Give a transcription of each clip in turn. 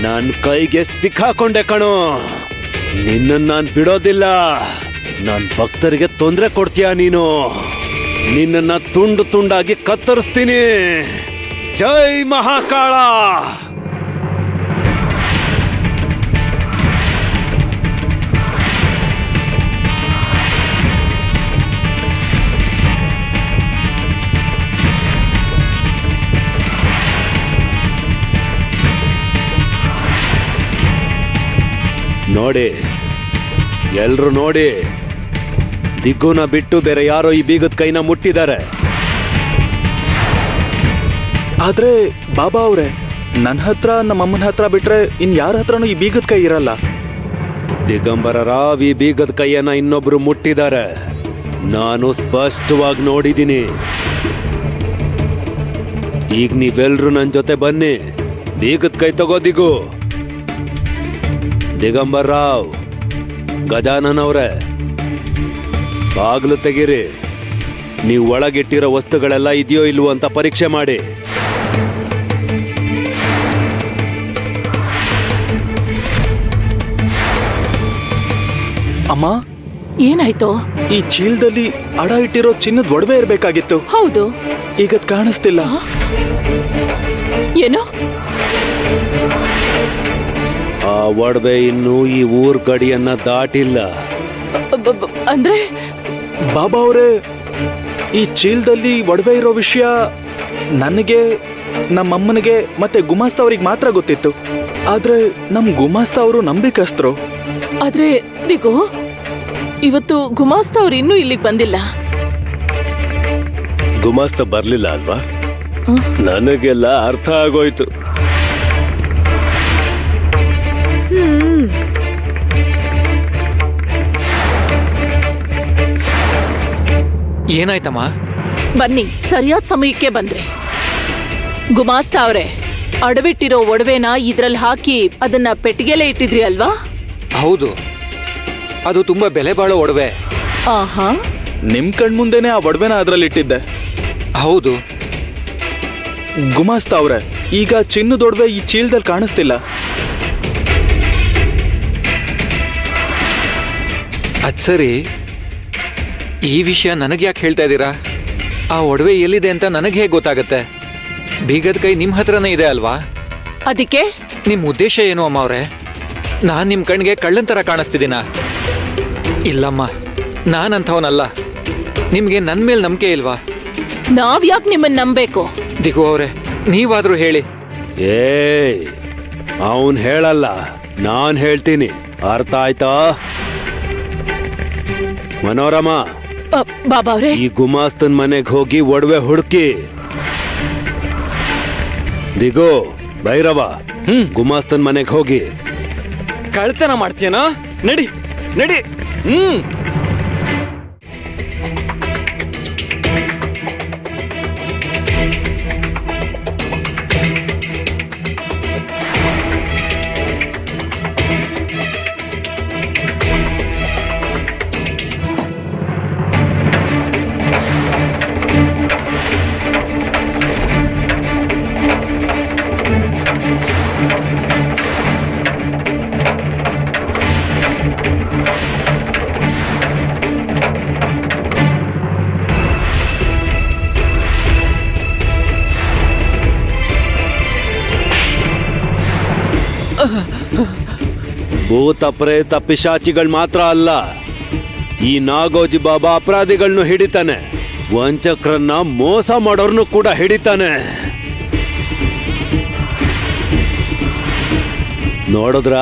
ನನ್ ಕೈಗೆ ಸಿಕ್ಕಾಕೊಂಡೆ ಕಣೋ. ನಿನ್ನ ನಾನ್ ಬಿಡೋದಿಲ್ಲ. ನನ್ ಭಕ್ತರಿಗೆ ತೊಂದರೆ ಕೊಡ್ತೀಯ ನೀನು. ನಿನ್ನ ತುಂಡು ತುಂಡಾಗಿ ಕತ್ತರಿಸ್ತೀನಿ. ಜೈ ಮಹಾಕಾಳ. ನೋಡಿ, ಎಲ್ರು ನೋಡಿ, ದಿಗ್ಗುನ ಬಿಟ್ಟು ಬೇರೆ ಯಾರೋ ಈ ಬೀಗದ ಕೈನ ಮುಟ್ಟಿದ್ದಾರೆ. ಆದ್ರೆ ಬಾಬಾ ಅವ್ರೆ, ನನ್ನ ಹತ್ರ ನಮ್ಮಮ್ಮನ ಹತ್ರ ಬಿಟ್ರೆ ಇನ್ ಯಾರ ಹತ್ರನೂ ಈ ಬೀಗದ ಕೈ ಇರಲ್ಲ. ದಿಗಂಬರ ರಾವ್ ಈ ಬೀಗದ ಕೈಯನ್ನ ಇನ್ನೊಬ್ರು ಮುಟ್ಟಿದ್ದಾರೆ. ನಾನು ಸ್ಪಷ್ಟವಾಗಿ ನೋಡಿದ್ದೀನಿ. ಈಗ ನೀವೆಲ್ರು ನನ್ ಜೊತೆ ಬನ್ನಿ. ಬೀಗದ ಕೈ ತಗೋದಿಗು. ದಿಗಂಬರ್ ರಾವ್, ಗಜಾನನ್ ಅವ್ರೆ, ಬಾಗ್ಲು ತೆಗೀರಿ. ನೀವು ಒಳಗಿಟ್ಟಿರೋ ವಸ್ತುಗಳೆಲ್ಲ ಇದೆಯೋ ಇಲ್ವೋ ಅಂತ ಪರೀಕ್ಷೆ ಮಾಡಿ. ಅಮ್ಮ, ಏನಾಯ್ತು? ಈ ಚೀಲದಲ್ಲಿ ಅಡ ಇಟ್ಟಿರೋ ಚಿನ್ನದ ಒಡವೆ ಇರ್ಬೇಕಾಗಿತ್ತು. ಹೌದು. ಈಗ ಕಾಣಿಸ್ತಿಲ್ಲ. ಏನು? ಆ ಒಡವೆ ಇನ್ನೂ ಈ ಊರ್ ಗಡಿಯನ್ನ ದಾಟಿಲ್ಲ. ಅಂದ್ರೆ ಬಾಬಾ ಅವರೇ, ಈ ಚೀಲದಲ್ಲಿ ಒಡವೆ ಇರೋ ವಿಷಯ ನನಗೆ, ನಮ್ಮಮ್ಮನಿಗೆ ಮತ್ತೆ ಗುಮಾಸ್ತ ಅವ್ರಿಗೆ ಮಾತ್ರ ಗೊತ್ತಿತ್ತು. ಆದ್ರೆ ನಮ್ ಗುಮಾಸ್ತ ಅವರು ನಂಬಿಕಸ್ತರು. ಆದ್ರೆ ದಿಗು, ಇವತ್ತು ಗುಮಾಸ್ತ ಅವ್ರು ಇನ್ನೂ ಇಲ್ಲಿಗೆ ಬಂದಿಲ್ಲ. ಗುಮಾಸ್ತ ಬರ್ಲಿಲ್ಲ ಅಲ್ವಾ? ನನಗೆಲ್ಲ ಅರ್ಥ ಆಗೋಯ್ತು. ಏನಾಯ್ತಮ್ಮ? ಬನ್ನಿ, ಸರಿಯಾದ ಸಮಯಕ್ಕೆ ಬಂದ್ರಿ. ಗುಮಾಸ್ತ ಅವ್ರೆ, ಅಡವಿಟ್ಟಿರೋ ಒಡವೆನ ಇದ್ರಲ್ಲಿ ಹಾಕಿ ಅದನ್ನ ಪೆಟ್ಟಿಗೆಲೆ ಇಟ್ಟಿದ್ರಿ ಅಲ್ವಾ? ಹೌದು, ಅದು ತುಂಬಾ ಬೆಲೆ ಬಾಳೋ ಒಡವೆ. ಆಹಾ, ನಿಮ್ ಕಣ್ಮುಂದೆನೆ ಆ ಒಡವೆನ ಅದ್ರಲ್ಲಿ ಇಟ್ಟಿದ್ದೆ. ಹೌದು. ಗುಮಾಸ್ತ ಅವ್ರೆ, ಈಗ ಚಿನ್ನದ ಒಡವೆ ಈ ಚೀಲದಲ್ಲಿ ಕಾಣಿಸ್ತಿಲ್ಲ. ಅದ್ ಸರಿ, ಈ ವಿಷಯ ನನಗೆ ಯಾಕೆ ಹೇಳ್ತಾ ಇದ್ದೀರಾ? ಆ ಒಡವೆ ಎಲ್ಲಿದೆ ಅಂತ ನನಗೆ ಹೇಗೆ ಗೊತ್ತಾಗತ್ತೆ? ಬೀಗದ ಕೈ ನಿಮ್ ಹತ್ರನೇ ಇದೆ ಅಲ್ವಾ? ಅದಕ್ಕೆ ನಿಮ್ ಉದ್ದೇಶ ಏನು ಅಮ್ಮ ಅವ್ರೆ? ನಾನ್ ನಿಮ್ ಕಣ್ಣಿಗೆ ಕಳ್ಳನ್ ತರ ಕಾಣಿಸ್ತಿದ್ದೀನ? ಇಲ್ಲಮ್ಮ, ನಾನಂಥವನಲ್ಲ. ನಿಮ್ಗೆ ನನ್ ಮೇಲೆ ನಂಬಿಕೆ ಇಲ್ವಾ? ನಾವ್ ಯಾಕೆ ನಿಮ್ಮನ್ನ ನಂಬೇಕು? ದಿಗು ಅವ್ರೆ, ನೀವಾದ್ರೂ ಹೇಳಿ. ಅವನ್ ಹೇಳಲ್ಲ, ನಾನ್ ಹೇಳ್ತೀನಿ. ಅರ್ಥ ಆಯ್ತಾ? ಮನೋರಮ, ಬಾಬಾ ಅವ್ರೆ, ಈ ಗುಮಾಸ್ತನ್ ಮನೆಗೆ ಹೋಗಿ ಒಡವೆ ಹುಡುಕಿ. ದಿಗೋ, ಭೈರವ, ಗುಮಾಸ್ತನ್ ಮನೆಗೆ ಹೋಗಿ. ಕಳ್ತನ ಮಾಡ್ತೀಯನಾ? ನಡಿ ನಡಿ. ಭೂತ ಪ್ರೇತ ಪಿಶಾಚಿಗಳು ಮಾತ್ರ ಅಲ್ಲ, ಈ ನಾಗೋಜಿ ಬಾಬಾ ಅಪರಾಧಿಗಳನ್ನು ಹಿಡಿತಾನೆ. ವಂಚಕರನ್ನ ಮೋಸ ಮಾಡೋರ್ನು ಕೂಡ ಹಿಡಿತಾನೆ. ನೋಡಿದ್ರ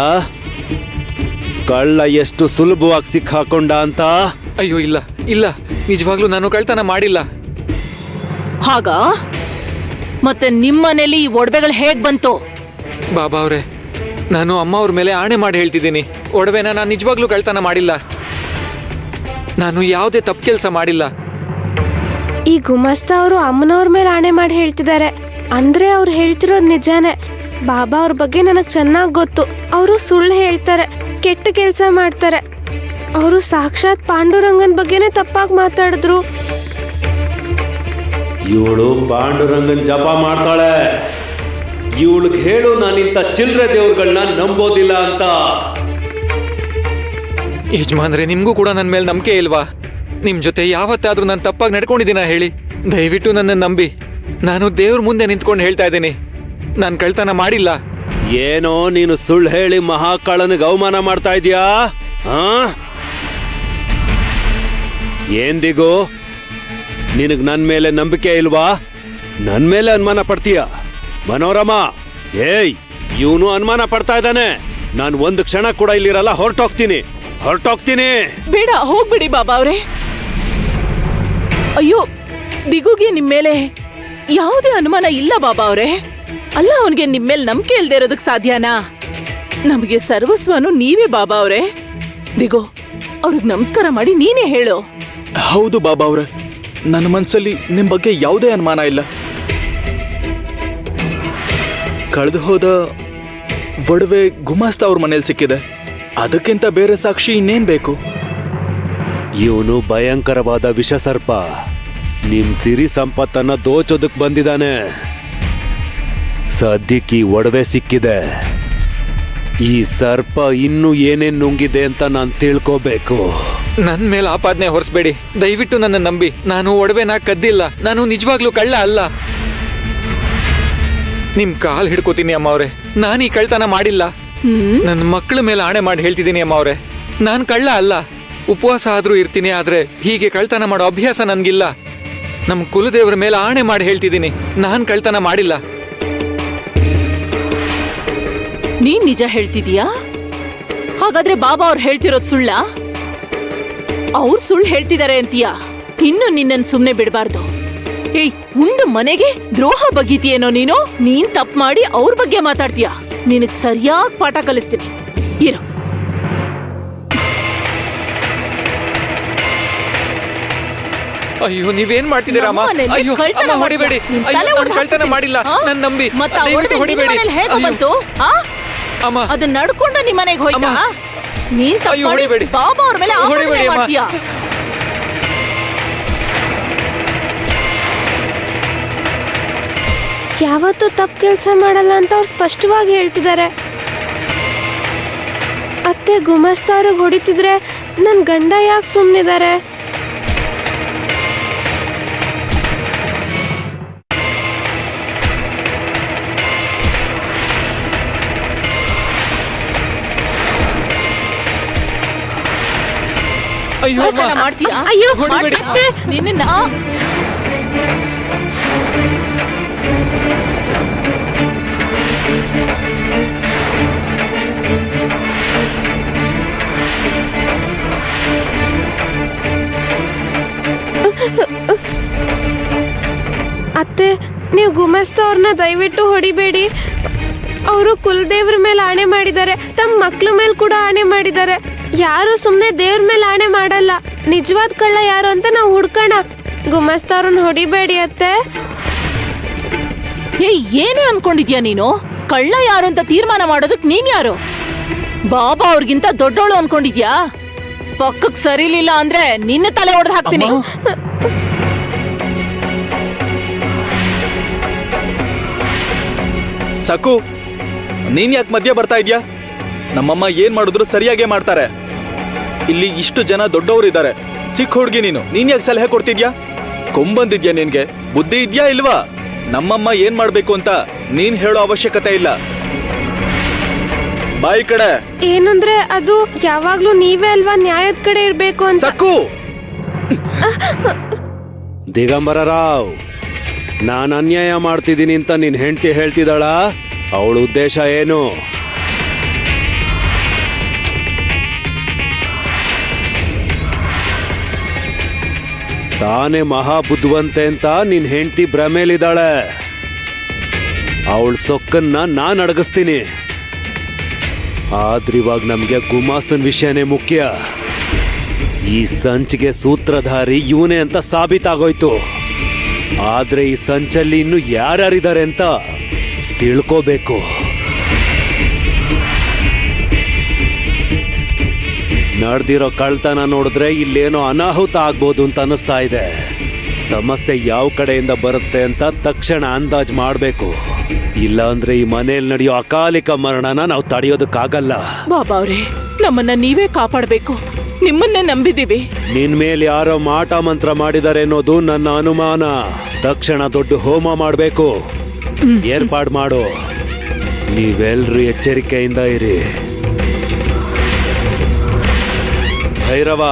ಕಳ್ಳ ಎಷ್ಟು ಸುಲಭವಾಗಿ ಸಿಕ್ಕಾಕೊಂಡ ಅಂತ? ಅಯ್ಯೋ ಇಲ್ಲ ಇಲ್ಲ, ನಿಜವಾಗ್ಲೂ ನಾನು ಕಳ್ತನ ಮಾಡಿಲ್ಲ. ಹಾಗ ಮತ್ತೆ ನಿಮ್ಮನೇಲಿ ಈ ಒಡವೆಗಳು ಹೇಗ್ ಬಂತು? ಬಾಬಾ ಅವ್ರೆ, ನಾನು ಅಮ್ಮ ಅವ್ರ ಮೇಲೆ ಆಣೆ ಮಾಡಿ ಹೇಳ್ತಿದ್ದೀನಿ, ಒಡವೆನ ನಾನು ನಿಜವಾಗ್ಲೂ ಕಳ್ತನ ಮಾಡಿಲ್ಲ. ನಾನು ಯಾವುದೇ ತಪ್ಪು ಕೆಲಸ ಮಾಡಿಲ್ಲ. ಈ ಗುಮಾಸ್ತ ಅವರು ಅಮ್ಮನವ್ರ ಮೇಲೆ ಆಣೆ ಮಾಡಿ ಹೇಳ್ತಿದ್ದಾರೆ. ಅಂದ್ರೆ ಅವ್ರು ಹೇಳ್ತಿರೋದು ನಿಜಾನೇ. ಬಾಬಾ ಅವ್ರ ಬಗ್ಗೆ ನನಗೆ ಚೆನ್ನಾಗಿ ಗೊತ್ತು. ಅವರು ಸುಳ್ಳು ಹೇಳ್ತಾರೆ, ಕೆಟ್ಟ ಕೆಲಸ ಮಾಡ್ತಾರೆ. ಅವರು ಸಾಕ್ಷಾತ್ ಪಾಂಡುರಂಗನ್ ಬಗ್ಗೆನೇ ತಪ್ಪಾಗಿ ಮಾತಾಡಿದ್ರು. ಇವಳು ಪಾಂಡುರಂಗನ್ ಜಪ ಮಾಡ್ತಾಳೆ. ಇವಳಿಗೆ ಹೇಳು ನಾನಿಂತ ಚಿಲ್ರೆ ದೇವ್ರುಗಳನ್ನ ನಂಬೋದಿಲ್ಲ ಅಂತ. ಯಜಮಾನ್ರೆ, ನಿಮ್ಗೂ ಕೂಡ ನನ್ನ ಮೇಲೆ ನಂಬಿಕೆ ಇಲ್ವಾ? ನಿಮ್ ಜೊತೆ ಯಾವತ್ತಾದ್ರೂ ನಾನು ತಪ್ಪಾಗಿ ನಡ್ಕೊಂಡಿದ್ದೀನ ಹೇಳಿ? ದಯವಿಟ್ಟು ನನ್ನ ನಂಬಿ. ನಾನು ದೇವ್ರ ಮುಂದೆ ನಿಂತ್ಕೊಂಡು ಹೇಳ್ತಾ ಇದ್ದೀನಿ, ನಾನು ಕಳ್ತನ ಮಾಡಿಲ್ಲ. ಏನೋ ನೀನು ಸುಳ್ಳು ಹೇಳಿ ಮಹಾಕಾಳನಿಗೆ ಅವಮಾನ ಮಾಡ್ತಾ ಇದೀಯಾ? ಏಂದಿಗೂ ನಿನಗ್ ನನ್ ಮೇಲೆ ನಂಬಿಕೆ ಇಲ್ವಾ? ನನ್ ಮೇಲೆ ಅನುಮಾನ ಪಡ್ತೀಯ? ಮನೋರಮ, ಏಯ್, ಇವನು ಅನುಮಾನ ಪಡ್ತಾ ಇದ್ದಾನೆ. ನಾನು ಒಂದು ಕ್ಷಣ ಕೂಡ ಇಲ್ಲಿರಲ್ಲ, ಹೊರಟೋಗ್ತೀನಿ. ಬೇಡ, ಹೋಗ್ಬಿಡಿ ಬಾಬಾ ಅವ್ರೆ. ಅಯ್ಯೋ, ದಿಗುಗೆ ನಿಮ್ ಮೇಲೆ ಯಾವುದೇ ಅನುಮಾನ ಇಲ್ಲ ಬಾಬಾ ಅವ್ರೆ. ಅಲ್ಲ, ಅವನಿಗೆ ನಿಮ್ ಮೇಲೆ ನಂಬಿಕೆ ಇಲ್ದೇ ಇರೋದಕ್ ಸಾಧ್ಯನಾ? ನಮಗೆ ಸರ್ವಸ್ವನು ನೀವೇ ಬಾಬಾ ಅವ್ರೆ. ದಿಗು, ಅವ್ರಿಗೆ ನಮಸ್ಕಾರ ಮಾಡಿ ನೀನೇ ಹೇಳು. ಹೌದು ಬಾಬಾ ಅವ್ರೆ, ನನ್ನ ಮನ್ಸಲ್ಲಿ ನಿಮ್ ಬಗ್ಗೆ ಯಾವುದೇ ಅನುಮಾನ ಇಲ್ಲ. ಕಳೆದು ಹೋದ ಒಡವೆ ಗುಮಾಸ್ತ ಅವ್ರ ಮನೇಲಿ ಸಿಕ್ಕಿದೆ. ಅದಕ್ಕಿಂತ ಬೇರೆ ಸಾಕ್ಷಿ ಇನ್ನೇನ್ ಬೇಕು? ಇವನು ಭಯಂಕರವಾದ ವಿಷಸರ್ಪ. ನಿಮ್ ಸಿರಿ ಸಂಪತ್ತನ್ನ ದೋಚೋದಕ್ ಬಂದಿದ್ದಾನೆ. ಸದ್ಯಕ್ಕೆ ಈ ಒಡವೆ ಸಿಕ್ಕಿದೆ. ಈ ಸರ್ಪ ಇನ್ನೂ ಏನೇನ್ ನುಂಗಿದೆ ಅಂತ ನಾನು ತಿಳ್ಕೋಬೇಕು. ನನ್ ಮೇಲೆ ಆಪಾದನೆ ಹೊರಿಸ್ಬೇಡಿ, ದಯವಿಟ್ಟು ನನ್ನ ನಂಬಿ. ನಾನು ಒಡವೆನ ಕದ್ದಿಲ್ಲ, ನಾನು ನಿಜವಾಗ್ಲೂ ಕಳ್ಳ ಅಲ್ಲ. ನಿಮ್ ಕಾಲ್ ಹಿಡ್ಕೋತೀನಿ ಅಮ್ಮ ಅವ್ರೆ, ನಾನು ಈ ಕಳ್ತನ ಮಾಡಿಲ್ಲ. ನನ್ನ ಮಕ್ಕಳ ಮೇಲೆ ಆಣೆ ಮಾಡಿ ಹೇಳ್ತಿದ್ದೀನಿ ಅಮ್ಮ ಅವ್ರೆ, ನಾನ್ ಕಳ್ಳ ಅಲ್ಲ. ಉಪವಾಸ ಆದ್ರೂ ಇರ್ತೀನಿ, ಆದ್ರೆ ಹೀಗೆ ಕಳ್ತನ ಮಾಡೋ ಅಭ್ಯಾಸ ನನ್ಗಿಲ್ಲ. ನಮ್ ಕುಲದೇವರ ಮೇಲೆ ಆಣೆ ಮಾಡಿ ಹೇಳ್ತಿದ್ದೀನಿ, ನಾನ್ ಕಳ್ತನ ಮಾಡಿಲ್ಲ. ನೀನ್ ನಿಜ ಹೇಳ್ತಿದೀಯಾ? ಹಾಗಾದ್ರೆ ಬಾಬಾ ಅವ್ರು ಹೇಳ್ತಿರೋದ್ ಸುಳ್ಳ? ಅವ್ರು ಸುಳ್ಳು ಹೇಳ್ತಿದಾರೆ ಅಂತೀಯಾ? ಇನ್ನು ನಿನ್ನನ್ ಸುಮ್ನೆ ಬಿಡಬಾರ್ದು. ಏಯ್, ಉಂಡು ಮನೆಗೆ ದ್ರೋಹ ಬಗೀತಿಯೇನೋ ನೀನು? ನೀನ್ ತಪ್ಪು ಮಾಡಿ ಅವ್ರ ಬಗ್ಗೆ ಮಾತಾಡ್ತೀಯಾ? ನಿನಗ್ ಸರಿಯಾಗಿ ಪಾಠ ಕಲಿಸ್ತೀನಿ, ಇರು. ಅಯ್ಯೋ, ನೀವೇನ್ ಮಾಡ್ತಿದ್ದೀರಾ ಅಮ್ಮ? ಅಯ್ಯೋ ಅಮ್ಮ, ಹೊಡಿಬೇಡಿ. ಅಯ್ಯೋ, ನಾನು ಕಳ್ತನ ಮಾಡಿಲ್ಲ, ನನ್ ನಂಬಿ. ದಯವಿಟ್ಟು ಹೊಡಿಬೇಡಿ. ಅಮ್ಮ, ಅದನ್ನ ನಡ್ಕೊಂಡು ನಿಮ್ ಮನೆಗೆ ಹೋಯ್ತಾ? ನೀನ್ ತಪ್ಪು ಮಾಡಿ ಬಾಬಾ ಅವ್ರ ಮೇಲೆ ಆಪಾದನೆ ಮಾಡ್ತೀಯಾ? ಯಾವತ್ತೂ ತಪ್ಪು ಕೆಲಸ ಮಾಡಲ್ಲ ಅಂತ ಅವ್ರು ಸ್ಪಷ್ಟವಾಗಿ ಹೇಳ್ತಿದ್ದಾರೆ. ಅತ್ತೆ ಗುಮಾಸ್ತ ಅವ್ರಿಗೆ ಹೊಡಿತಿದ್ರೆ ನನ್ನ ಗಂಡ ಯಾಕೆ ಸುಮ್ಮನಿದ್ದಾರೆ? ಅಯ್ಯೋ ಮಾಡ್ತೀಯಾ? ಅಯ್ಯೋ, ಹೊಡಿಬೇಡಿ. ನಿನ್ನ ಅತ್ತೆ, ನೀವು ಗುಮಾಸ್ತ ಅವ್ರನ್ನ ದಯವಿಟ್ಟು ಹೊಡಿಬೇಡಿ. ಅವರು ಕುಲದೇವ್ರ ಮೇಲೆ ಆಣೆ ಮಾಡಿದ್ದಾರೆ, ತಮ್ಮ ಮಕ್ಳ ಮೇಲೆ ಕೂಡ ಆಣೆ ಮಾಡಿದ್ದಾರೆ. ಯಾರು ಸುಮ್ಮನೆ ದೇವ್ರ ಮೇಲೆ ಆಣೆ ಮಾಡಲ್ಲ. ನಿಜವಾದ ಕಳ್ಳ ಯಾರು ಅಂತ ನಾವು ಹುಡ್ಕೋಣ. ಗುಮಾಸ್ತ ಅವ್ರನ್ನ ಹೊಡಿಬೇಡಿ ಅತ್ತೆ. ಏನೇ ಅನ್ಕೊಂಡಿದ್ಯಾ ನೀನು? ಕಳ್ಳ ಯಾರು ಅಂತ ತೀರ್ಮಾನ ಮಾಡೋದಕ್ ನೀನ್ ಯಾರು? ಬಾಬಾ ಅವ್ರಿಗಿಂತ ದೊಡ್ಡೋಳು ಅನ್ಕೊಂಡಿದ್ಯಾ? ಪಕ್ಕಕ್ ಸರಿಲಿಲ್ಲ ಅಂದ್ರೆ ನಿನ್ನ ತಲೆ ಹೊಡೆದು ಹಾಕ್ತೀನಿ. ಸಾಕು, ನೀನ್ ಯಾಕೆ ಮಧ್ಯ ಬರ್ತಾ ಇದ್ಯಾ? ನಮ್ಮಮ್ಮ ಏನ್ ಮಾಡಿದ್ರು ಸರಿಯಾಗೇ ಮಾಡ್ತಾರೆ. ಇಲ್ಲಿ ಇಷ್ಟು ಜನ ದೊಡ್ಡವರು ಇದ್ದಾರೆ, ಚಿಕ್ಕ ಹುಡುಗಿ ನೀನ್ ಯಾಕೆ ಸಲಹೆ ಕೊಡ್ತಿದ್ಯಾ? ಕೊಂಬಂದಿದ್ಯಾ? ನಿನ್ಗೆ ಬುದ್ಧಿ ಇದ್ಯಾ ಇಲ್ವಾ? ನಮ್ಮಮ್ಮ ಏನ್ ಮಾಡ್ಬೇಕು ಅಂತ ನೀನ್ ಹೇಳೋ ಅವಶ್ಯಕತೆ ಇಲ್ಲ. ಬಾಯಿ ಕಡೆ. ಏನಂದ್ರೆ ಅದು ಯಾವಾಗ್ಲೂ ನೀವೇ ಅಲ್ವಾ ನ್ಯಾಯದ ಕಡೆ ಇರ್ಬೇಕು ಅಂತ. ಸಾಕು. ದಿಗಂಬರ ರಾವ್, ನಾನು ಅನ್ಯಾಯ ಮಾಡ್ತಿದ್ದೀನಿ ಅಂತ ನಿನ್ ಹೆಂಡತಿ ಹೇಳ್ತಿದ್ದಾಳ? ಅವಳ ಉದ್ದೇಶ ಏನು? ತಾನೇ ಮಹಾಬುದ್ಧಿವಂತೆ ಅಂತ ನಿನ್ ಹೆಂಡತಿ ಭ್ರಮೇಲಿದ್ದಾಳೆ. ಅವಳ ಸೊಕ್ಕನ್ನ ನಾನ್ ಅಡಗಿಸ್ತೀನಿ. ಆದ್ರಿವಾಗ ನಮ್ಗೆ ಗುಮಾಸ್ತನ್ ವಿಷಯನೇ ಮುಖ್ಯ. ಈ ಸಂಚಿಗೆ ಸೂತ್ರಧಾರಿ ಇವನೇ ಅಂತ ಸಾಬೀತಾಗೋಯ್ತು. ಆದ್ರೆ ಈ ಸಂಚಲ್ಲಿ ಇನ್ನು ಯಾರ್ಯಾರಿದ್ದಾರೆ ಅಂತ ತಿಳ್ಕೋಬೇಕು. ನಡೆದಿರೋ ಕಳ್ತನ ನೋಡಿದ್ರೆ ಇಲ್ಲೇನೋ ಅನಾಹುತ ಆಗ್ಬೋದು ಅಂತ ಅನಿಸ್ತಾ ಇದೆ. ಸಮಸ್ಯೆ ಯಾವ ಕಡೆಯಿಂದ ಬರುತ್ತೆ ಅಂತ ತಕ್ಷಣ ಅಂದಾಜ್ ಮಾಡಬೇಕು. ಇಲ್ಲ ಅಂದ್ರೆ ಈ ಮನೇಲಿ ನಡೆಯೋ ಅಕಾಲಿಕ ಮರಣನ ನಾವು ತಡೆಯೋದಕ್ಕಾಗಲ್ಲ. ಬಾಬಾ ಅವ್ರೆ, ನಮ್ಮನ್ನ ನೀವೇ ಕಾಪಾಡ್ಬೇಕು. ನಿಮ್ಮನ್ನೇ ನಂಬಿದೀವಿ. ನಿನ್ ಮೇಲೆ ಯಾರೋ ಮಾಟ ಮಂತ್ರ ಮಾಡಿದಾರೆ ಅನ್ನೋದು ನನ್ನ ಅನುಮಾನ. ತಕ್ಷಣ ದೊಡ್ಡ ಹೋಮ ಮಾಡ್ಬೇಕು. ಏರ್ಪಾಡ್ ಮಾಡು. ನೀವೆಲ್ರೂ ಎಚ್ಚರಿಕೆಯಿಂದ ಇರಿ. ಭೈರವ,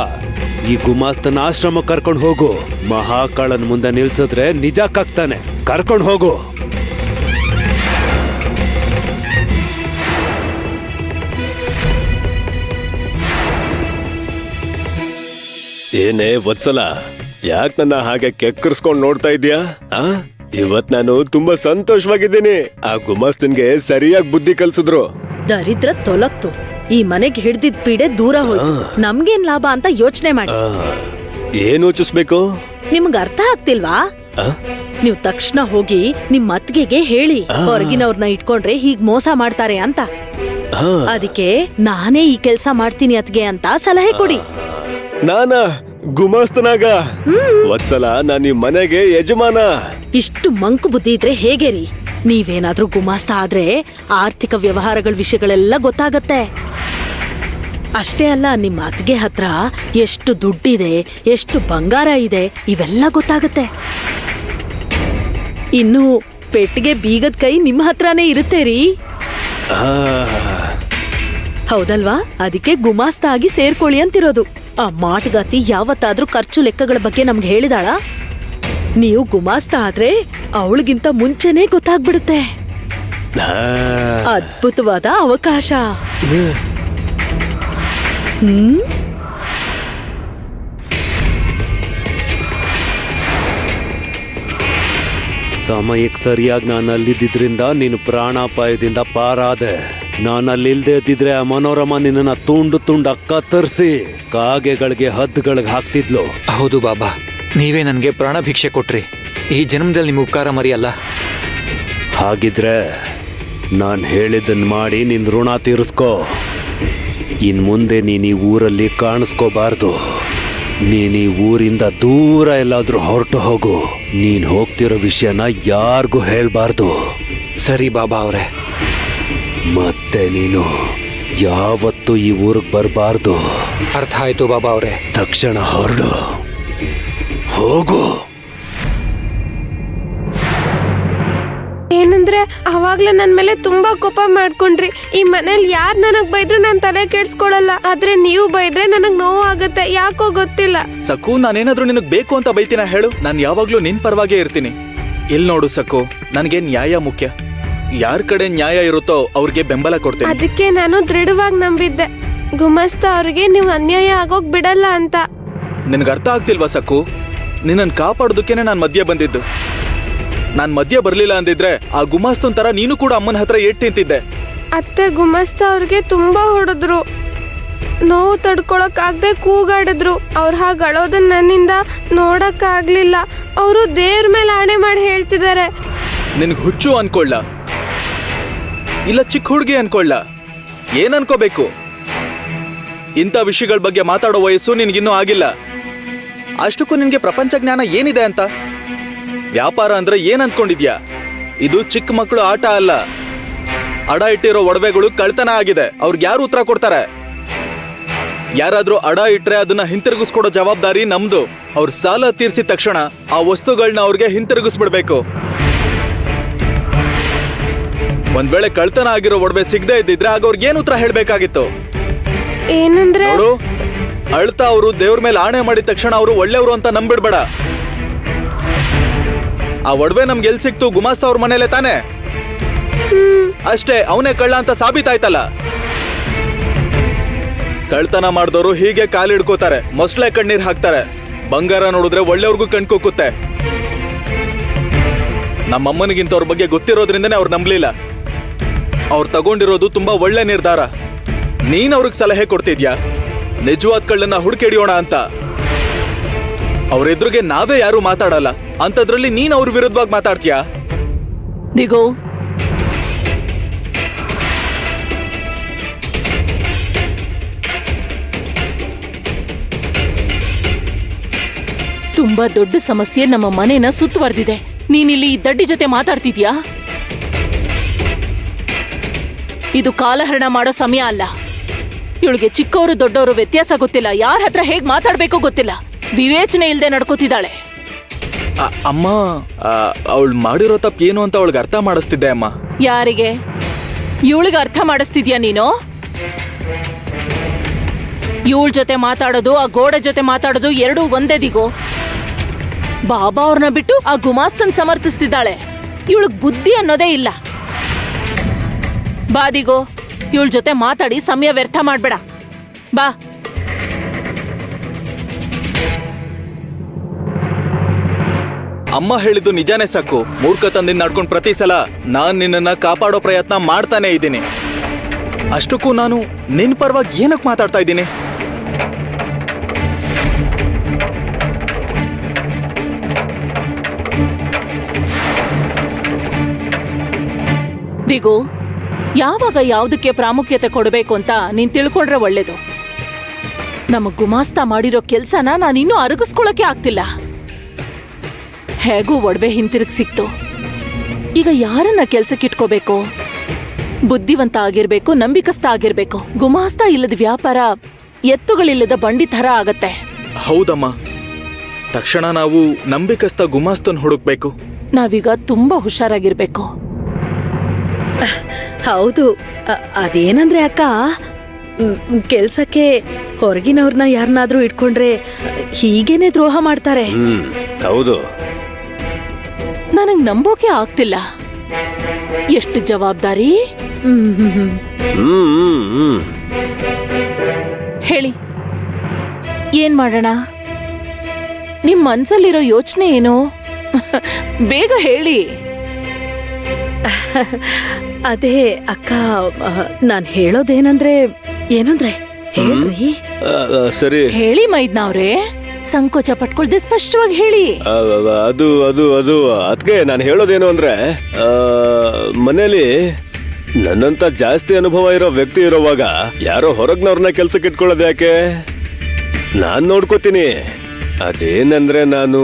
ಈ ಗುಮಾಸ್ತನ ಆಶ್ರಮ ಕರ್ಕೊಂಡು ಹೋಗು. ಮಹಾಕಾಳನ್ ಮುಂದೆ ನಿಲ್ಸಿದ್ರೆ ನಿಜ ಕಕ್ತಾನೆ. ಕರ್ಕೊಂಡು ಹೋಗು. ಏನೇ ವತ್ಸಲ, ಯಾಕೆ ನನ್ನ ಹಾಗೆ ಕೆಕ್ಕರ್ಸ್ಕೊಂಡ್ ನೋಡ್ತಾ ಇದ್ಯಾ? ಇವತ್ ನಾನು ತುಂಬಾ ಸಂತೋಷವಾಗಿದ್ದೀನಿ. ಆ ಗುಮಾಸ್ತನ್ಗೆ ಸರಿಯಾಗಿ ಬುದ್ಧಿ ಕಲ್ಸಿದ್ರು. ದರಿದ್ರ ತೊಲಗ್ತು. ಈ ಮನೆಗೆ ಹಿಡ್ದಿದ್ ಪೀಡೆ ದೂರ ಹೋಯ್ತು. ನಮ್ಗೇನ್ ಲಾಭ ಅಂತ ಯೋಚನೆ ಮಾಡಿ. ಏನ್ ಯೋಚಿಸ್ಬೇಕು? ನಿಮ್ಗ್ ಅರ್ಥ ಆಗ್ತಿಲ್ವಾ? ನೀವ್ ತಕ್ಷಣ ಹೋಗಿ ನಿಮ್ ಅತ್ತಿಗೆಗೆ ಹೇಳಿ, ಹೊರಗಿನವ್ರನ್ನ ಇಟ್ಕೊಂಡ್ರೆ ಹೀಗ್ ಮೋಸ ಮಾಡ್ತಾರೆ ಅಂತ. ಅದಕ್ಕೆ ನಾನೇ ಈ ಕೆಲ್ಸ ಮಾಡ್ತೀನಿ ಅತ್ಗೆ ಅಂತ ಸಲಹೆ ಕೊಡಿ. ನಾನಾ ಗುಮಾಸ್ತನಾಗ? ವತ್ಸಲ, ನಾನ್ ಈ ಮನೆಗೆ ಯಜಮಾನ. ಇಷ್ಟು ಮಂಕು ಬುದ್ಧಿ ಇದ್ರೆ ಹೇಗೆ ರೀ? ನೀವೇನಾದ್ರೂ ಗುಮಾಸ್ತ ಆದ್ರೆ ಆರ್ಥಿಕ ವ್ಯವಹಾರಗಳ ವಿಷಯಗಳೆಲ್ಲ ಗೊತ್ತಾಗತ್ತೆ. ಅಷ್ಟೇ ಅಲ್ಲ, ನಿಮ್ಮ ಅತ್ತಿಗೆ ಹತ್ರ ಎಷ್ಟು ದುಡ್ಡಿದೆ, ಎಷ್ಟು ಬಂಗಾರ ಇದೆ, ಇವೆಲ್ಲ ಗೊತ್ತಾಗತ್ತೆ. ಇನ್ನು ಪೆಟ್ಟಿಗೆ ಬೀಗದ ಕೈ ನಿಮ್ಮ ಹತ್ರನೇ ಇರುತ್ತೆ ರೀ. ಹೌದಲ್ವಾ? ಅದಕ್ಕೆ ಗುಮಾಸ್ತ ಆಗಿ ಸೇರ್ಕೊಳ್ಳಿ ಅಂತಿರೋದು. ಆ ಮಾಟಗಾತಿ ಯಾವತ್ತಾದ್ರೂ ಖರ್ಚು ಲೆಕ್ಕಗಳ ಬಗ್ಗೆ ನಮ್ಗೆ ಹೇಳಿದಾಳ? ನೀವು ಗುಮಾಸ್ತ ಆದ್ರೆ ಅವಳಿಗಿಂತ ಮುಂಚೆನೆ ಗೊತ್ತಾಗ್ಬಿಡುತ್ತೆ. ಅದ್ಭುತವಾದ ಅವಕಾಶ. ಸಮಯಕ್ಕೆ ಸರಿಯಾಗಿ ನಾನು ಅಲ್ಲಿದ್ದಿದ್ರಿಂದ ನೀನು ಪ್ರಾಣಾಪಾಯದಿಂದ ಪಾರಾದೆ. ನಾನು ಅಲ್ಲಿಲ್ದೇ ಇದ್ದಿದ್ರೆ ಆ ಮನೋರಮ ನಿನ್ನ ತುಂಡು ತುಂಡು ಕತ್ತರಿಸಿ ಕಾಗೆಗಳಿಗೆ ಹದ್ದುಗಳಿಗೆ ಹಾಕ್ತಿದ್ಲು. ಹೌದು ಬಾಬಾ, ನೀವೇ ನನಗೆ ಪ್ರಾಣ ಭಿಕ್ಷೆ ಕೊಟ್ರಿ. ಈ ಜನ್ಮದಲ್ಲಿ ನಿಮ್ಮ ಉಪಕಾರ ಮರೆಯಲ್ಲ. ಹಾಗಿದ್ರೆ ನಾನು ಹೇಳಿದ್ದನ್ನು ಮಾಡಿ ನಿನ್ನ ಋಣ ತೀರಿಸ್ಕೋ. ಇನ್ ಮುಂದೆ ನೀನು ಈ ಊರಲ್ಲಿ ಕಾಣಿಸ್ಕೋಬಾರ್ದು. ನೀನು ಈ ಊರಿಂದ ದೂರ ಎಲ್ಲಾದ್ರೂ ಹೊರಟು ಹೋಗು. ನೀನು ಹೋಗ್ತಿರೋ ವಿಷಯನ ಯಾರಿಗೂ ಹೇಳ್ಬಾರ್ದು. ಸರಿ ಬಾಬಾ ಅವರೇ. ಮತ್ತೆ ನೀನು ಯಾವತ್ತೂ ಈ ಊರಿಗೆ ಬರಬಾರ್ದು. ಅರ್ಥ ಆಯ್ತು ಬಾಬಾ ಅವರೇ. ತಕ್ಷಣ ಹೊರಡು, ಹೋಗು. ಏನಂದ್ರೆ ಅವಾಗ್ಲೇ ನನ್ ಮೇಲೆ ತುಂಬಾ ಕೋಪ ಮಾಡ್ಕೊಂಡ್ರಿ. ಈ ಮನೇಲಿ ಯಾರ್ ನನಗ್ ಬೈದ್ರು ನಾನ್ ತಲೆ ಕೆಡ್ಸ್ಕೊಳಲ್ಲ. ಆದ್ರೆ ನೀವು ಬೈದ್ರೆ ನನಗ್ ನೋವು ಆಗತ್ತೆ. ಯಾಕೋ ಗೊತ್ತಿಲ್ಲ. ಸಕು, ನಾನೇನಾದ್ರೂ ನಿನಗ್ ಬೇಕು ಅಂತ ಬೈತೀನ ಹೇಳು? ನಾನು ಯಾವಾಗ್ಲೂ ನಿನ್ ಪರವಾಗೇ ಇರ್ತೀನಿ. ಇಲ್ ನೋಡು ಸಕು, ನನ್ಗೆ ನ್ಯಾಯ ಮುಖ್ಯ. ಯಾರ್ ಕಡೆ ನ್ಯಾಯ ಇರುತ್ತೋ ಅವ್ರಿಗೆ ಬೆಂಬಲ ಕೊಡ್ತೀನಿ. ಅದಕ್ಕೆ ನಾನು ದೃಢವಾಗಿ ನಂಬಿದ್ದೆ ಗುಮಾಸ್ತ ಅವ್ರಿಗೆ ನೀವು ಅನ್ಯಾಯ ಆಗೋಗ್ ಬಿಡಲ್ಲ ಅಂತ. ನಿನಗೆ ಅರ್ಥ ಆಗ್ತಿಲ್ವಾ ಸಕು? ನಿನ್ನನ್ ಕಾಪಾಡೋದಕ್ಕೇನೆ ನಾನ್ ಮಧ್ಯ ಬಂದಿದ್ದು. ನಾನ್ ಮಧ್ಯ ಬರ್ಲಿಲ್ಲ ಅಂದಿದ್ರೆ ಆ ಗುಮಾಸ್ತನ್ ತರ ನೀನು ಕೂಡ ಅಮ್ಮನ ಹತ್ರ ಏಟ್ ತಿಂತಿದ್ದೆ. ಅತ್ತೆ ಗುಮಾಸ್ತ ಅವ್ರಿಗೆ ತುಂಬಾ ಹೊಡೆದ್ರು. ನೋವು ತಡ್ಕೊಳಕ್ ಆಗದೆ ಕೂಗಾಡಿದ್ರು. ಅವ್ರ ಹಾಗೆ ಅಳೋದನ್ನ ನನ್ನಿಂದ ನೋಡಕ್ ಆಗ್ಲಿಲ್ಲ. ಅವರು ದೇವ್ರ ಮೇಲೆ ಆಣೆ ಮಾಡಿ ಹೇಳ್ತಿದ್ದಾರೆ. ನಿನ್ಗೆ ಹುಚ್ಚು ಅನ್ಕೊಳ್ಳ, ಇಲ್ಲ ಚಿಕ್ಕ ಹುಡುಗಿ ಅನ್ಕೊಳ್ಳ, ಏನ್ ಅನ್ಕೋಬೇಕು? ಇಂಥ ವಿಷಯಗಳ ಬಗ್ಗೆ ಮಾತಾಡೋ ವಯಸ್ಸು ನಿನ್ಗಿನ್ನೂ ಆಗಿಲ್ಲ. ಅಷ್ಟಕ್ಕೂ ನಿನ್ಗೆ ಪ್ರಪಂಚ ಜ್ಞಾನ ಏನಿದೆ ಅಂತ? ವ್ಯಾಪಾರ ಅಂದ್ರೆ ಏನ್ ಅನ್ಕೊಂಡಿದ್ಯಾ? ಇದು ಚಿಕ್ಕ ಮಕ್ಕಳು ಆಟ ಅಲ್ಲ. ಅಡ ಇಟ್ಟಿರೋ ಒಡವೆಗಳು ಕಳ್ತನ ಆಗಿದೆ. ಅವ್ರಿಗೆ ಯಾರು ಉತ್ತರ ಕೊಡ್ತಾರೆ? ಯಾರಾದ್ರೂ ಅಡ ಇಟ್ರೆ ಅದನ್ನ ಹಿಂತಿರುಗಿಸ್ಕೊಡೋ ಜವಾಬ್ದಾರಿ ನಮ್ದು. ಅವ್ರ ಸಾಲ ತೀರ್ಸಿದ ತಕ್ಷಣ ಆ ವಸ್ತುಗಳನ್ನ ಅವ್ರಿಗೆ ಹಿಂತಿರುಗಿಸ್ಬಿಡ್ಬೇಕು. ಒಂದ್ ವೇಳೆ ಕಳ್ತನ ಆಗಿರೋ ಒಡವೆ ಸಿಗದೆ ಇದ್ದಿದ್ರೆ ಆಗ ಅವ್ರಿಗೆ ಏನ್ ಉತ್ತರ ಹೇಳ್ಬೇಕಾಗಿತ್ತು? ಏನಂದ್ರೆ ನೋಡು, ಅಳ್ತಾ ಅವರು ದೇವ್ರ ಮೇಲೆ ಆಣೆ ಮಾಡಿದ ತಕ್ಷಣ ಅವರು ಒಳ್ಳೆಯವರು ಅಂತ ನಂಬಿಡ್ಬೇಡ. ಆ ಒಡವೆ ನಮ್ಗೆ ಎಲ್ ಸಿಕ್ತು? ಗುಮಾಸ್ತ ಅವ್ರ ಮನೇಲೆ ತಾನೆ. ಅಷ್ಟೇ, ಅವನೇ ಕಳ್ಳ ಅಂತ ಸಾಬೀತಾಯ್ತಲ್ಲ. ಕಳ್ತನ ಮಾಡಿದವರು ಹೀಗೆ ಕಾಲಿಡ್ಕೋತಾರೆ, ಮೊಸಳೆ ಕಣ್ಣೀರ್ ಹಾಕ್ತಾರೆ. ಬಂಗಾರ ನೋಡಿದ್ರೆ ಒಳ್ಳೆಯವ್ರಿಗೂ ಕಣ್ಕುಕ್ಕುತ್ತೆ. ನಮ್ಮಮ್ಮನಿಗಿಂತ ಅವ್ರ ಬಗ್ಗೆ ಗೊತ್ತಿರೋದ್ರಿಂದನೇ ಅವ್ರು ನಂಬಲಿಲ್ಲ. ಅವ್ರು ತಗೊಂಡಿರೋದು ತುಂಬಾ ಒಳ್ಳೆ ನಿರ್ಧಾರ. ನೀನ್ ಅವ್ರಿಗೆ ಸಲಹೆ ಕೊಡ್ತಿದ್ಯಾ ನಿಜವಾದ ಕಳ್ಳನ್ನ ಹುಡುಕಿಡಿಯೋಣ ಅಂತ? ಅವ್ರೆದ್ರಿಗೆ ನಾವೇ ಯಾರು ಮಾತಾಡಲ್ಲ ಅಂತದ್ರಲ್ಲಿ ನೀನ್ ಅವ್ರ ವಿರುದ್ಧವಾಗಿ ಮಾತಾಡ್ತೀಯಾ? ದಿಗೋ, ತುಂಬಾ ದೊಡ್ಡ ಸಮಸ್ಯೆ ನಮ್ಮ ಮನೇನ ಸುತ್ತುವರೆದಿದೆ. ನೀನಿಲ್ಲಿ ಈ ದಡ್ಡಿ ಜೊತೆ ಮಾತಾಡ್ತಿದ್ಯಾ? ಇದು ಕಾಲಹರಣ ಮಾಡೋ ಸಮಯ ಅಲ್ಲ. ಇವಳಿಗೆ ಚಿಕ್ಕವರು ದೊಡ್ಡವರು ವ್ಯತ್ಯಾಸ ಗೊತ್ತಿಲ್ಲ, ಯಾರ ಹತ್ರ ಹೇಗ್ ಮಾತಾಡ್ಬೇಕೋ ಗೊತ್ತಿಲ್ಲ, ವಿವೇಚನೆ ಇಲ್ದೆ ನಡ್ಕೋತಿದ್ದಾಳೆ. ಅಮ್ಮ, ಅವಳು ಮಾಡಿರೋ ತಪ್ಪು ಏನು ಅಂತ ಅವಳಿಗೆ ಅರ್ಥ ಮಾಡಿಸ್ತಿದ್ದೆ ಅಮ್ಮ. ಯಾರಿಗೆ? ಇವಳಿಗೆ ಅರ್ಥ ಮಾಡಿಸ್ತಿದ್ಯಾ ನೀನು? ಇವಳ ಜೊತೆ ಮಾತಾಡೋದು ಆ ಗೋಡೆ ಜೊತೆ ಮಾತಾಡೋದು ಎರಡೂ ಒಂದೇ ದಿಗೋ. ಬಾಬಾ ಅವ್ರನ್ನ ಬಿಟ್ಟು ಆ ಗುಮಾಸ್ತನ್ ಸಮರ್ಥಿಸ್ತಿದ್ದಾಳೆ. ಇವಳಿಗೆ ಬುದ್ಧಿ ಅನ್ನೋದೇ ಇಲ್ಲ. ಬಾದಿಗೋ, ಇವಳ ಜೊತೆ ಮಾತಾಡಿ ಸಮಯ ವ್ಯರ್ಥ ಮಾಡ್ಬೇಡ. ಬಾ. ಅಮ್ಮ ಹೇಳಿದ್ದು ನಿಜಾನೇ ಸಾಕು. ಮೂರ್ಖತನದಿಂದ ನಡ್ಕೊಂಡು ಪ್ರತಿ ಸಲ ನಾನ್ ನಿನ್ನನ್ನ ಕಾಪಾಡೋ ಪ್ರಯತ್ನ ಮಾಡ್ತಾನೆ ಇದ್ದೀನಿ. ಅಷ್ಟಕ್ಕೂ ನಾನು ನಿನ್ ಪರವಾಗಿ ಏನಕ್ಕೆ ಮಾತಾಡ್ತಾ ಇದ್ದೀನಿ? ದಿಗು, ಯಾವಾಗ ಯಾವುದಕ್ಕೆ ಪ್ರಾಮುಖ್ಯತೆ ಕೊಡಬೇಕು ಅಂತ ನೀನ್ ತಿಳ್ಕೊಂಡ್ರೆ ಒಳ್ಳೇದು. ನಮ್ಮ ಗುಮಾಸ್ತ ಮಾಡಿರೋ ಕೆಲ್ಸನ ನಾನಿನ್ನೂ ಅರಗಿಸ್ಕೊಳಕ್ಕೆ ಆಗ್ತಿಲ್ಲ. ಹೇಗೂ ಒಡವೆ ಹಿಂತಿರುಗಿ ಸಿಕ್ತು. ಈಗ ಯಾರನ್ನ ಕೆಲ್ಸಕ್ಕಿಟ್ಕೋಬೇಕು? ಬುದ್ಧಿವಂತ ಆಗಿರ್ಬೇಕು, ನಂಬಿಕಸ್ಥ ಆಗಿರ್ಬೇಕು. ಗುಮಾಸ್ತ ಇಲ್ಲದ ವ್ಯಾಪಾರ ಎತ್ತುಗಳಿಲ್ಲದ ಬಂಡಿ ಥರ ಆಗತ್ತೆ. ಹೌದಮ್ಮ, ತಕ್ಷಣ ನಾವು ನಂಬಿಕಸ್ಥ ಗುಮಾಸ್ತನ್ ಹುಡುಕ್ಬೇಕು. ನಾವೀಗ ತುಂಬಾ ಹುಷಾರಾಗಿರ್ಬೇಕು. ಹೌದು, ಅದೇನಂದ್ರೆ ಅಕ್ಕ, ಕೆಲ್ಸಕ್ಕೆ ಹೊರಗಿನವ್ರನ್ನ ಯಾರನ್ನಾದ್ರೂ ಇಟ್ಕೊಂಡ್ರೆ ಹೀಗೇನೆ ದ್ರೋಹ ಮಾಡ್ತಾರೆ. ಹೌದು. ನನಗ್ ನಂಬೋಕೆ ಆಗ್ತಿಲ್ಲ. ಎಷ್ಟು ಜವಾಬ್ದಾರಿ. ಹೇಳಿ, ಏನ್ ಮಾಡೋಣ? ನಿಮ್ ಮನ್ಸಲ್ಲಿರೋ ಯೋಚನೆ ಏನು? ಬೇಗ ಹೇಳಿ. ಅದೇ ಅಕ್ಕ, ನಾನ್ ಹೇಳೋದೇನಂದ್ರೆ ಏನಂದ್ರೆ ಹೇಳ್ರಿ. ಸರಿ, ಹೇಳಿ ಮೈದ್ನವ್ರೆ, ಸಂಕೋಚ ಪಟ್ಕೊಳ್ದೆ ಸ್ಪಷ್ಟವಾಗಿ ಹೇಳಿ. ಅದು ಅದು ಅದು ಅದ್ಕೆ ನಾನು ಹೇಳೋದೇನು ಅಂದ್ರೆ, ಮನೇಲಿ ನನ್ನಂತ ಜಾಸ್ತಿ ಅನುಭವ ಇರೋ ವ್ಯಕ್ತಿ ಇರೋವಾಗ ಯಾರೋ ಹೊರಗ್ನವ್ರನ್ನ ಕೆಲ್ಸಕ್ಕೆ ಇಟ್ಕೊಳ್ಳೋದು ಯಾಕೆ? ನಾನ್ ನೋಡ್ಕೋತೀನಿ. ಅದೇನಂದ್ರೆ, ನಾನು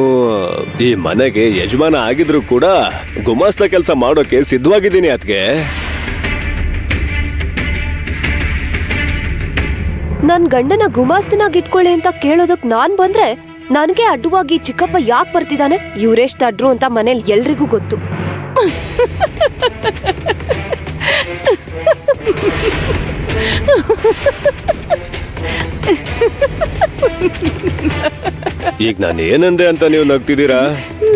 ಈ ಮನೆಗೆ ಯಜಮಾನ ಆಗಿದ್ರು ಕೂಡ ಗುಮಾಸ್ತ ಕೆಲಸ ಮಾಡೋಕೆ ಸಿದ್ಧವಾಗಿದ್ದೀನಿ. ಅದ್ಕೆ ನನ್ ಗಂಡನ ಗುಮಾಸ್ತನಾಗಿ ಇಟ್ಕೊಳ್ಳಿ ಅಂತ ಕೇಳೋದಕ್ ನಾನ್ ಬಂದ್ರೆ ನನ್ಗೆ ಅಡ್ಡವಾಗಿ ಚಿಕ್ಕಪ್ಪ ಯಾಕೆ ಬರ್ತಿದ್ದಾನೆ? ಇವರೆಷ್ಟ್ ತಡ್ರು ಅಂತ ಮನೇಲಿ ಎಲ್ರಿಗೂ ಗೊತ್ತು. ಈಗ ನಾನು ಏನಂದೆ ಅಂತ ನೀವು ನಗ್ತಿದ್ದೀರಾ?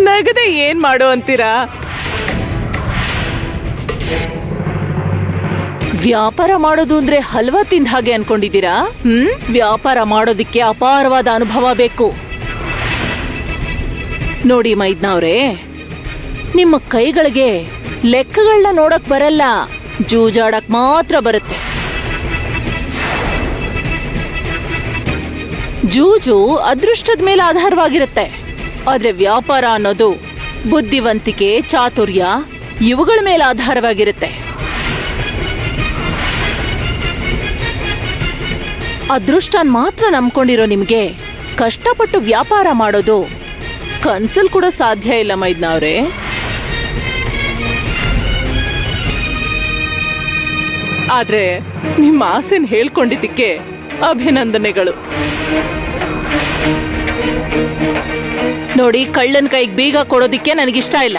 ನಗದೆ ಏನ್ ಮಾಡೋ ಅಂತೀರಾ? ವ್ಯಾಪಾರ ಮಾಡೋದು ಅಂದ್ರೆ ಹಲ್ವಾ ತಿಂದ ಹಾಗೆ ಅನ್ಕೊಂಡಿದ್ದೀರಾ? ವ್ಯಾಪಾರ ಮಾಡೋದಿಕ್ಕೆ ಅಪಾರವಾದ ಅನುಭವ ಬೇಕು. ನೋಡಿ ಮೈದ್ನವ್ರೆ, ನಿಮ್ಮ ಕೈಗಳಿಗೆ ಲೆಕ್ಕಗಳನ್ನ ನೋಡಕ್ ಬರಲ್ಲ, ಜೂಜಾಡಕ್ ಮಾತ್ರ ಬರುತ್ತೆ. ಜೂಜು ಅದೃಷ್ಟದ ಮೇಲೆ ಆಧಾರವಾಗಿರುತ್ತೆ. ಆದ್ರೆ ವ್ಯಾಪಾರ ಅನ್ನೋದು ಬುದ್ಧಿವಂತಿಕೆ, ಚಾತುರ್ಯ ಇವುಗಳ ಮೇಲೆ ಆಧಾರವಾಗಿರುತ್ತೆ. ಅದೃಷ್ಟನ್ ಮಾತ್ರ ನಂಬ್ಕೊಂಡಿರೋ ನಿಮ್ಗೆ ಕಷ್ಟಪಟ್ಟು ವ್ಯಾಪಾರ ಮಾಡೋದು ಕನ್ಸಲ್ ಕೂಡ ಸಾಧ್ಯ ಇಲ್ಲ ಮೈದ್ನವ್ರೆ. ಆದ್ರೆ ನಿಮ್ಮ ಆಸೆನ್ ಹೇಳ್ಕೊಂಡಿದ್ದಕ್ಕೆ ಅಭಿನಂದನೆಗಳು. ನೋಡಿ, ಕಳ್ಳನ ಕೈಗೆ ಬೀಗ ಕೊಡೋದಿಕ್ಕೆ ನನಗಿಷ್ಟ ಇಲ್ಲ.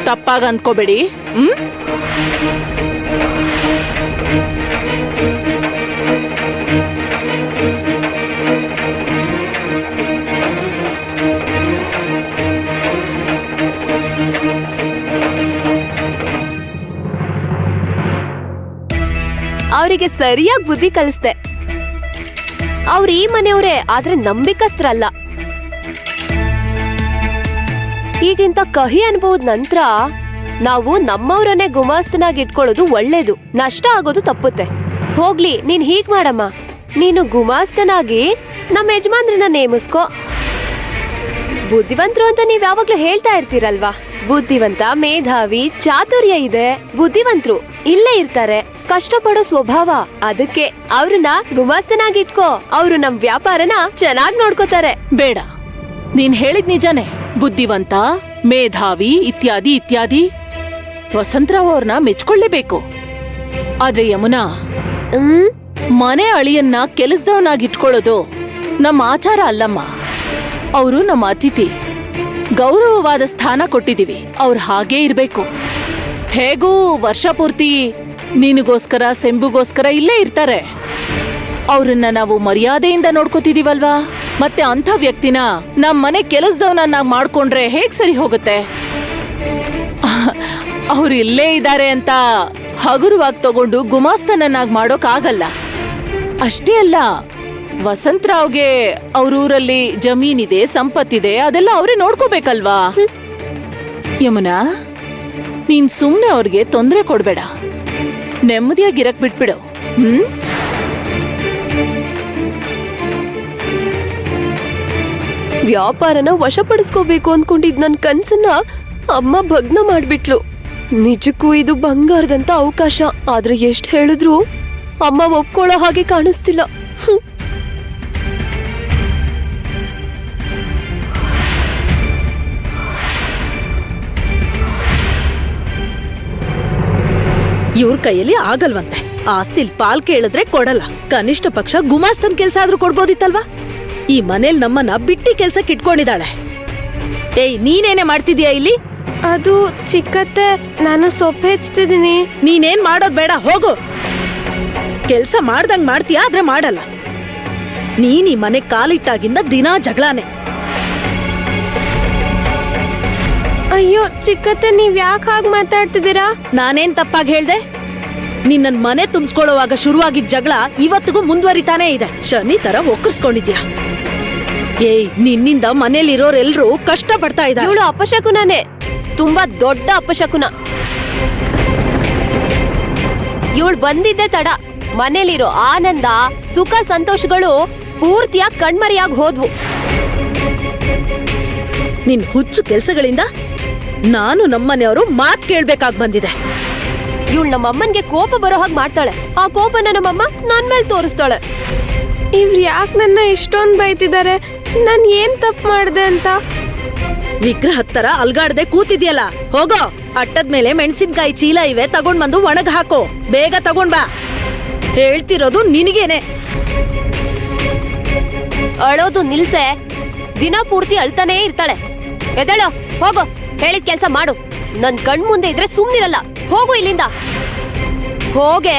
ತಪ್ಪಾಗ ಅಂದ್ಕೋಬೇಡಿ. ಅವರಿಗೆ ಸರಿಯಾಗಿ ಬುದ್ಧಿ ಕಲಿಸ್ದೆ. ಅವ್ರ ಈ ಮನೆಯವರೇ, ಆದ್ರೆ ನಂಬಿಕಸ್ಥರಲ್ಲ. ಈಗಿಂತ ಕಹಿ ಅನುಭವದ ನಂತರ ನಾವು ನಮ್ಮವ್ರನ್ನೇ ಗುಮಾಸ್ತನಾಗಿ ಇಟ್ಕೊಳ್ಳೋದು ಒಳ್ಳೇದು. ನಷ್ಟ ಆಗೋದು ತಪ್ಪುತ್ತೆ. ಹೋಗ್ಲಿ, ನೀನ್ ಹೀಗ್ ಮಾಡಮ್ಮ, ನೀನು ಗುಮಾಸ್ತನಾಗಿ ನಮ್ಮ ಯಜಮಾನ್ರನ್ನ ನೇಮಿಸ್ಕೋ. ಬುದ್ಧಿವಂತರು ಅಂತ ನೀವ್ ಯಾವಾಗ್ಲೂ ಹೇಳ್ತಾ ಇರ್ತೀರಲ್ವಾ? ಬುದ್ಧಿವಂತ, ಮೇಧಾವಿ, ಚಾತುರ್ಯ ಇದೆ. ಬುದ್ಧಿವಂತರು ಇಲ್ಲೇ ಇರ್ತಾರೆ, ಕಷ್ಟಪಡೋ ಸ್ವಭಾವ. ಅದಕ್ಕೆ ಅವ್ರನ್ನ ಗುಮಾಸ್ತನಾಗಿ ಇಟ್ಕೋ. ಅವ್ರು ನಮ್ ವ್ಯಾಪಾರನ ಚೆನ್ನಾಗ್ ನೋಡ್ಕೋತಾರೆ. ಬೇಡ, ನೀನ್ ಹೇಳಿದ್ ನಿಜಾನೇ. ಬುದ್ಧಿವಂತ, ಮೇಧಾವಿ ಇತ್ಯಾದಿ ಇತ್ಯಾದಿ ವಸಂತರಾವ್ ಅವ್ರನ್ನ ಮೆಚ್ಕೊಳ್ಳೇಬೇಕು. ಆದ್ರೆ ಯಮುನಾ, ಹ್ಮ್ ಮನೆ ಅಳಿಯನ್ನ ಕೆಲಸದವನಾಗಿಟ್ಕೊಳ್ಳೋದು ನಮ್ಮ ಆಚಾರ ಅಲ್ಲಮ್ಮ. ಅವರು ನಮ್ಮ ಅತಿಥಿ, ಗೌರವವಾದ ಸ್ಥಾನ ಕೊಟ್ಟಿದೀವಿ, ಅವ್ರು ಹಾಗೇ ಇರ್ಬೇಕು. ಹೇಗೂ ವರ್ಷ ಪೂರ್ತಿ ನಿನಗೋಸ್ಕರ ಸೆಂಬುಗೋಸ್ಕರ ಇಲ್ಲೇ ಇರ್ತಾರೆ. ಅವ್ರನ್ನ ನಾವು ಮರ್ಯಾದೆಯಿಂದ ನೋಡ್ಕೋತಿದೀವಲ್ವಾ, ಮತ್ತೆ ಅಂಥ ವ್ಯಕ್ತಿನ ನಮ್ ಮನೆ ಕೆಲಸದವನನ್ನಾಗಿ ಮಾಡ್ಕೊಂಡ್ರೆ ಹೇಗ್ ಸರಿ ಹೋಗುತ್ತೆ? ಅವ್ರು ಇಲ್ಲೇ ಇದ್ದಾರೆ ಅಂತ ಹಗುರವಾಗಿ ತಗೊಂಡು ಗುಮಾಸ್ತನನ್ನಾಗಿ ಮಾಡೋಕ್ ಆಗಲ್ಲ. ಅಷ್ಟೇ ಅಲ್ಲ, ವಸಂತರಾವ್ಗೆ ಅವ್ರೂರಲ್ಲಿ ಜಮೀನಿದೆ, ಸಂಪತ್ತಿದೆ, ಅದೆಲ್ಲ ಅವರೇ ನೋಡ್ಕೋಬೇಕಲ್ವಾ. ಯಮುನಾ, ನೀನ್ ಸುಮ್ನೆ ಅವ್ರಿಗೆ ತೊಂದರೆ ಕೊಡ್ಬೇಡ, ನೆಮ್ಮದಿಯಾಗಿರಕ್ ಬಿಟ್ಬಿಡು. ವ್ಯಾಪಾರನ ವಶಪಡಿಸ್ಕೋಬೇಕು ಅನ್ಕೊಂಡಿದ್ ನನ್ ಕನ್ಸನ್ನ ಅಮ್ಮ ಭಗ್ನ ಮಾಡ್ಬಿಟ್ಲು. ನಿಜಕ್ಕೂ ಇದು ಬಂಗಾರದಂತ ಅವಕಾಶ. ಆದ್ರೆ ಎಷ್ಟ್ ಹೇಳಿದ್ರು ಅಮ್ಮ ಒಪ್ಕೊಳ್ಳೋ ಹಾಗೆ ಕಾಣಿಸ್ತಿಲ್ಲ. ಇವ್ರ ಕೈಯಲ್ಲಿ ಆಗಲ್ವಂತೆ. ಆಸ್ತಿಲ್ ಪಾಲ್ ಕೇಳಿದ್ರೆ ಕೊಡಲ್ಲ. ಕನಿಷ್ಠ ಪಕ್ಷ ಗುಮಾಸ್ತನ್ ಕೆಲ್ಸ ಆದ್ರೂ ಕೊಡ್ಬೋದಿತ್ತಲ್ವಾ? ಈ ಮನೇಲಿ ನಮ್ಮನ್ನ ಬಿಟ್ಟಿ ಕೆಲ್ಸಕ್ಕೆ ಇಟ್ಕೊಂಡಿದ್ದಾಳೆ. ಏಯ್, ನೀನೇನೆ ಮಾಡ್ತಿದ್ಯಾ ಇಲ್ಲಿ? ಅದು ಚಿಕ್ಕತ್ತೆ, ನಾನು ಸೊಪ್ಪು ಹೆಚ್ಚುತ್ತಿದ್ದೀನಿ. ನೀನೇನ್ ಮಾಡೋದ್ ಬೇಡ, ಹೋಗು. ಕೆಲ್ಸ ಮಾಡ್ದಂಗ್ ಮಾಡ್ತೀಯಾ, ಆದ್ರೆ ಮಾಡಲ್ಲ. ನೀನ್ ಈ ಮನೆ ಕಾಲಿಟ್ಟಾಗಿಂದ ದಿನಾ ಜಗಳಾನೆ. ಅಯ್ಯೋ ಚಿಕ್ಕತ್ತೆ, ನೀವ್ ಯಾಕೆ ಹಾಗೆ ಮಾತಾಡ್ತಿದ್ದೀರಾ? ನಾನೇನ್ ತಪ್ಪಾಗಿ ಹೇಳ್ದೆ? ನಿನ್ನನ್ ಮನೆ ತುಂಬಿಸ್ಕೊಳ್ಳುವಾಗ ಶುರುವಾಗಿದ್ದ ಜಗಳ ಇವತ್ತಿಗೂ ಮುಂದುವರಿತಾನೇ ಇದೆ. ಶನಿ ತರ ಒಕ್ಕರ್ಸ್ಕೊಂಡಿದ್ಯಾ. ಏಯ್, ನಿನ್ನಿಂದ ಮನೇಲಿರೋರೆಲ್ರೂ ಕಷ್ಟ ಪಡ್ತಾ ಇದ್ದಾರೆ. ಇವಳು ಅಪಶಕುನನೇ, ತುಂಬಾ ದೊಡ್ಡ ಅಪಶಕುನ. ಇವಳು ಬಂದಿದ್ದೆ ತಡ. ಮನೇಲಿರೋ ಆನಂದ, ಸುಖ, ಸಂತೋಷಗಳು ಪೂರ್ತಿಯಾಗಿ ಕಣ್ಮರಿಯಾಗಿ ಹೋದ್ವು. ನಿನ್ ಹುಚ್ಚು ಕೆಲ್ಸಗಳಿಂದ ನಾನು ನಮ್ಮನೆಯವರು ಮಾತ್ ಕೇಳ್ಬೇಕಾಗ್ ಬಂದಿದೆ. ಇವಳು ನಮ್ಮಮ್ಮನ್ಗೆ ಕೋಪ ಬರೋ ಹಾಗೆ ಮಾಡ್ತಾಳೆ. ಆ ಕೋಪನ ನಮ್ಮಮ್ಮ ನನ್ ಮೇಲೆ ತೋರಿಸ್ತಾಳೆ. ಇವ್ರು ಯಾಕೆ ನನ್ನ ಇಷ್ಟೊಂದು ಬೈತಿದ್ದಾರೆ? ನಾನು ಏನ್ ತಪ್ಪು ಮಾಡ್ದೆ ಅಂತ? ವಿಗ್ರಹ ತರ ಅಲ್ಗಾಡ್ದೆ ಕೂತಿದ್ಯಲ್ಲ, ಹೋಗೋ. ಅಟ್ಟದ ಮೇಲೆ ಮೆಣಸಿನ್ಕಾಯಿ ಚೀಲ ಇವೆ, ತಗೊಂಡ್ ಬಂದು ಒಣಗ್ ಹಾಕೋ. ಬೇಗ ತಗೊಂಡ್ ಬಾ. ಹೇಳ್ತಿರೋದು ನಿನಗೇನೆ. ಅಳೋದು ನಿಲ್ಸೆ. ದಿನ ಪೂರ್ತಿ ಅಳ್ತಾನೇ ಇರ್ತಾಳೆ. ಎದಳೋ, ಹೋಗೋ, ಹೇಳಿದ ಕೆಲ್ಸ ಮಾಡು. ನನ್ ಕಣ್ ಮುಂದೆ ಇದ್ರೆ ಸುಮ್ನಿರಲ್ಲ. ಹೋಗು ಇಲ್ಲಿಂದ. ಹೋಗೆ.